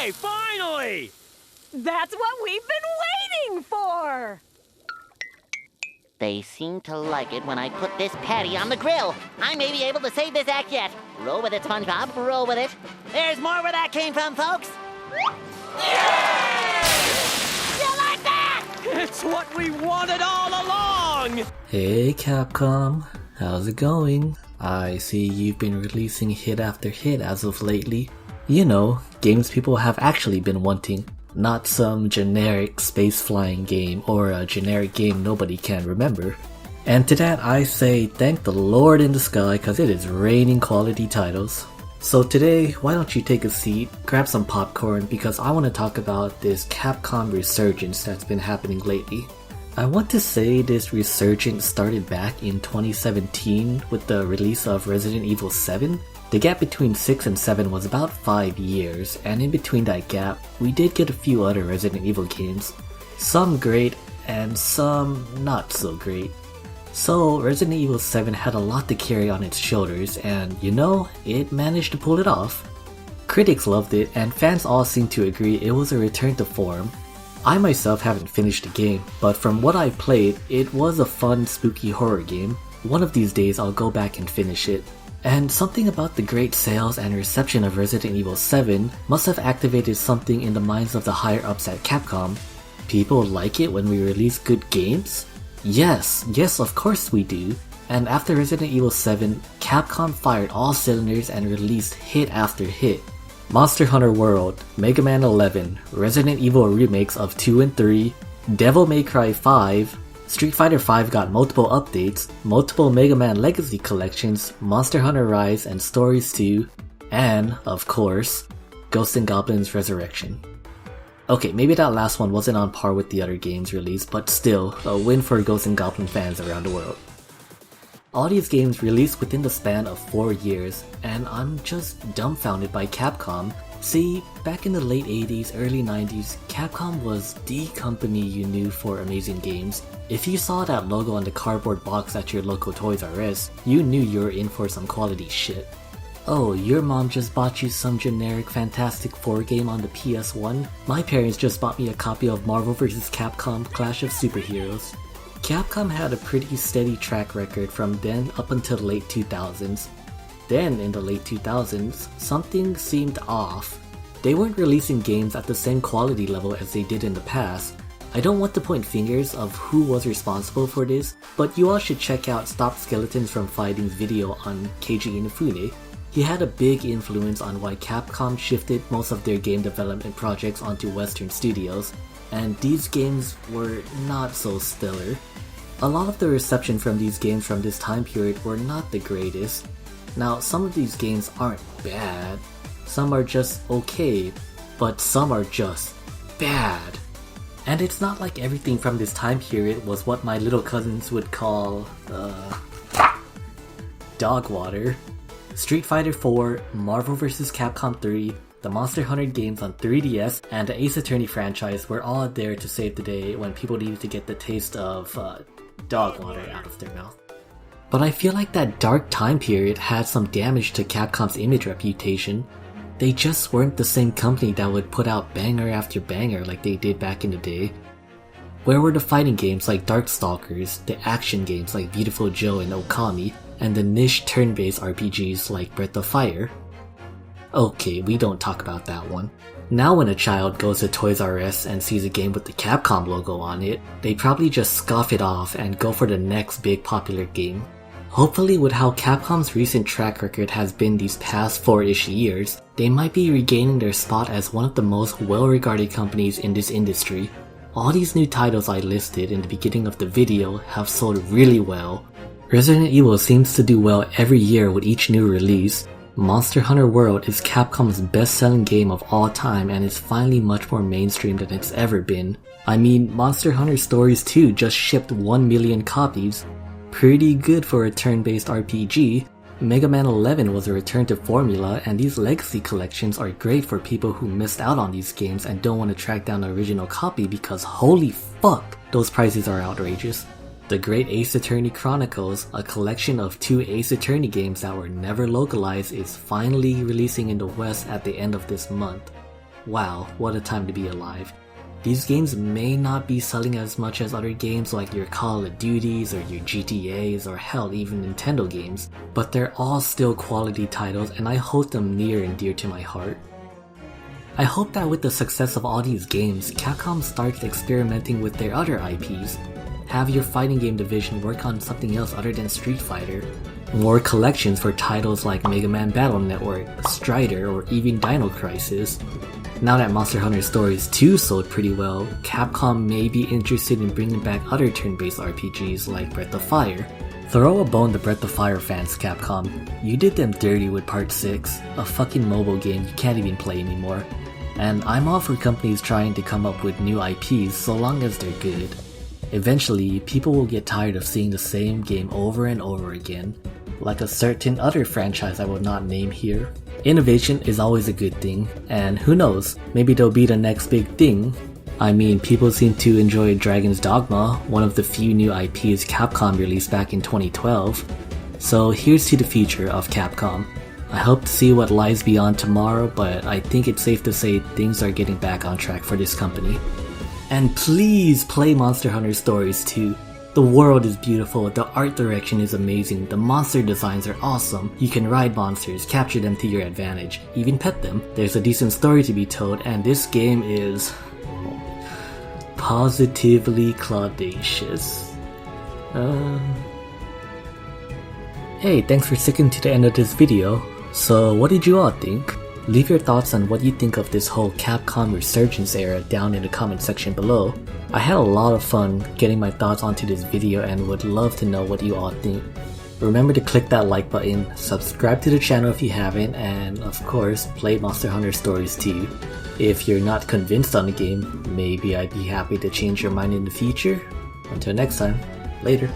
Yay! Finally! That's what we've been waiting for! They seem to like it when I put this patty on the grill. I may be able to save this act yet. Roll with it, SpongeBob. Roll with it. There's more where that came from, folks. Yay! You like that? It's what we wanted all along! Hey Capcom, how's it going? I see you've been releasing hit after hit as of lately. You know, games people have actually been wanting. Not some generic space-flying game or a generic game nobody can remember. And to that I say thank the Lord in the sky cause it is raining quality titles. So today, why don't you take a seat, grab some popcorn because I want to talk about this Capcom Resurgence that's been happening lately. I want to say this resurgence started back in 2017 with the release of Resident Evil 7. The gap between 6 and 7 was about 5 years, and in between that gap, we did get a few other Resident Evil games. Some great, and some not so great. So Resident Evil 7 had a lot to carry on its shoulders, and you know, it managed to pull it off. Critics loved it, and fans all seem to agree it was a return to form. I myself haven't finished the game, but from what I played, it was a fun, spooky horror game. One of these days I'll go back and finish it. And something about the great sales and reception of Resident Evil 7 must have activated something in the minds of the higher-ups at Capcom. People like it when we release good games? Yes, of course we do. And after Resident Evil 7, Capcom fired all cylinders and released hit after hit. Monster Hunter World, Mega Man 11, Resident Evil remakes of 2 and 3, Devil May Cry 5, Street Fighter V got multiple updates, multiple Mega Man Legacy collections, Monster Hunter Rise and Stories 2, and, of course, Ghosts 'n Goblins Resurrection. Okay, maybe that last one wasn't on par with the other games released, but still, a win for Ghosts 'n Goblin fans around the world. All these games released within the span of 4 years, and I'm just dumbfounded by Capcom. See, back in the late 80s, early 90s, Capcom was the company you knew for amazing games. If you saw that logo on the cardboard box at your local Toys R Us, you knew you were in for some quality shit. Oh, your mom just bought you some generic Fantastic Four game on the PS1? My parents just bought me a copy of Marvel vs. Capcom Clash of Superheroes. Capcom had a pretty steady track record from then up until the late 2000s. Then, in the late 2000s, something seemed off. They weren't releasing games at the same quality level as they did in the past. I don't want to point fingers of who was responsible for this, but you all should check out Stop Skeletons from Fighting's video on Keiji Inafune. He had a big influence on why Capcom shifted most of their game development projects onto Western studios, and these games were not so stellar. A lot of the reception from these games from this time period were not the greatest. Now, some of these games aren't bad, some are just okay, but some are just bad. And it's not like everything from this time period was what my little cousins would call, dog water. Street Fighter 4, Marvel vs. Capcom 3, the Monster Hunter games on 3DS, and the Ace Attorney franchise were all there to save the day when people needed to get the taste of dog water out of their mouth. But I feel like that dark time period had some damage to Capcom's image reputation. They just weren't the same company that would put out banger after banger like they did back in the day. Where were the fighting games like Darkstalkers, the action games like Beautiful Joe and Okami, and the niche turn-based RPGs like Breath of Fire? Okay, we don't talk about that one. Now when a child goes to Toys R Us and sees a game with the Capcom logo on it, they probably just scoff it off and go for the next big popular game. Hopefully with how Capcom's recent track record has been these past 4-ish years, they might be regaining their spot as one of the most well-regarded companies in this industry. All these new titles I listed in the beginning of the video have sold really well. Resident Evil seems to do well every year with each new release. Monster Hunter World is Capcom's best-selling game of all time and is finally much more mainstream than it's ever been. I mean, Monster Hunter Stories 2 just shipped 1 million copies. Pretty good for a turn-based RPG. Mega Man 11 was a return to formula, and these legacy collections are great for people who missed out on these games and don't want to track down the original copy because holy fuck, those prices are outrageous. The Great Ace Attorney Chronicles, a collection of 2 Ace Attorney games that were never localized, is finally releasing in the West at the end of this month. wow, what a time to be alive. These games may not be selling as much as other games like your Call of Duties or your GTAs or hell, even Nintendo games, but they're all still quality titles and I hold them near and dear to my heart. I hope that with the success of all these games, Capcom starts experimenting with their other IPs. Have your fighting game division work on something else other than Street Fighter. More collections for titles like Mega Man Battle Network, Strider, or even Dino Crisis. Now that Monster Hunter Stories 2 sold pretty well, Capcom may be interested in bringing back other turn-based RPGs like Breath of Fire. Throw a bone to Breath of Fire fans, Capcom. You did them dirty with Part 6, a fucking mobile game you can't even play anymore. And I'm all for companies trying to come up with new IPs so long as they're good. Eventually, people will get tired of seeing the same game over and over again, like a certain other franchise I will not name here. Innovation is always a good thing, and who knows, maybe they'll be the next big thing. I mean, people seem to enjoy Dragon's Dogma, one of the few new IPs Capcom released back in 2012. So here's to the future of Capcom. I hope to see what lies beyond tomorrow, but I think it's safe to say things are getting back on track for this company. And please play Monster Hunter Stories 2. The world is beautiful, the art direction is amazing, the monster designs are awesome, you can ride monsters, capture them to your advantage, even pet them. There's a decent story to be told, and this game is positively claudacious. Hey, thanks for sticking to the end of this video. So what did you all think? Leave your thoughts on what you think of this whole Capcom Resurgence era down in the comment section below. I had a lot of fun getting my thoughts onto this video and would love to know what you all think. Remember to click that like button, subscribe to the channel if you haven't, and of course, play Monster Hunter Stories 2. If you're not convinced on the game, maybe I'd be happy to change your mind in the future. Until next time, later.